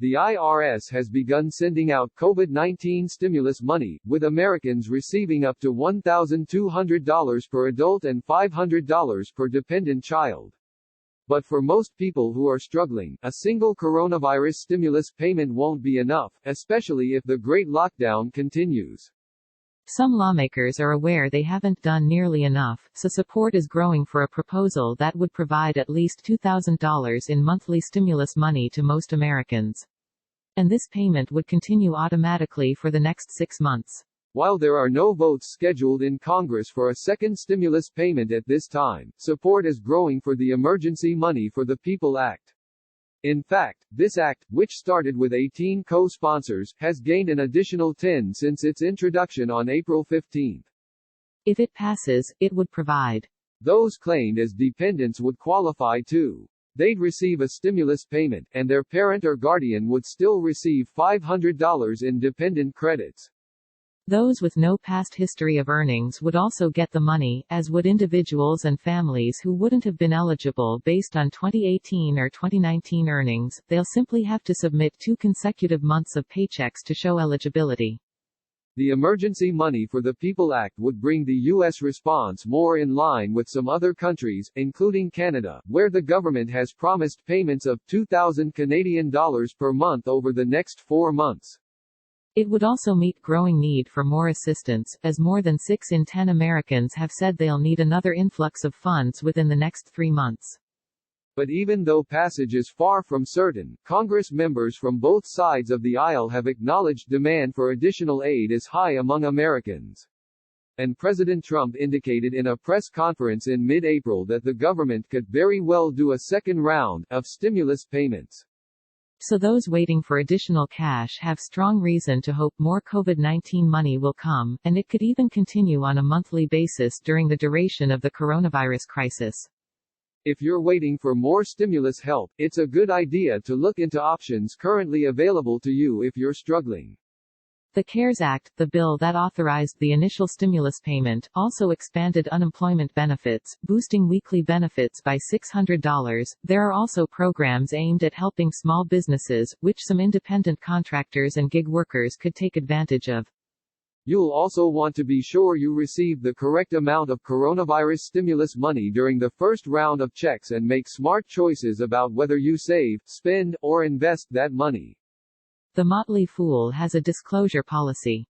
The IRS has begun sending out COVID-19 stimulus money, with Americans receiving up to $1,200 per adult and $500 per dependent child. But for most people who are struggling, a single coronavirus stimulus payment won't be enough, especially if the Great Lockdown continues. Some lawmakers are aware they haven't done nearly enough, so support is growing for a proposal that would provide at least $2,000 in monthly stimulus money to most Americans. And this payment would continue automatically for the next 6 months. While there are no votes scheduled in Congress for a second stimulus payment at this time, support is growing for the Emergency Money for the People Act. In fact, this act, which started with 18 co-sponsors, has gained an additional 10 since its introduction on April 15. If it passes, it would provide. Those claimed as dependents would qualify too. They'd receive a stimulus payment, and their parent or guardian would still receive $500 in dependent credits. Those with no past history of earnings would also get the money, as would individuals and families who wouldn't have been eligible based on 2018 or 2019 earnings. They'll simply have to submit 2 consecutive months of paychecks to show eligibility. The Emergency Money for the People Act would bring the U.S. response more in line with some other countries, including Canada, where the government has promised payments of $2,000 Canadian dollars per month over the next 4 months. It would also meet growing need for more assistance, as more than 6 in 10 Americans have said they'll need another influx of funds within the next 3 months. But even though passage is far from certain, Congress members from both sides of the aisle have acknowledged demand for additional aid is high among Americans. And President Trump indicated in a press conference in mid-April that the government could very well do a second round of stimulus payments. So those waiting for additional cash have strong reason to hope more COVID-19 money will come, and it could even continue on a monthly basis during the duration of the coronavirus crisis. If you're waiting for more stimulus help, it's a good idea to look into options currently available to you if you're struggling. The CARES Act, the bill that authorized the initial stimulus payment, also expanded unemployment benefits, boosting weekly benefits by $600. There are also programs aimed at helping small businesses, which some independent contractors and gig workers could take advantage of. You'll also want to be sure you receive the correct amount of coronavirus stimulus money during the first round of checks and make smart choices about whether you save, spend, or invest that money. The Motley Fool has a disclosure policy.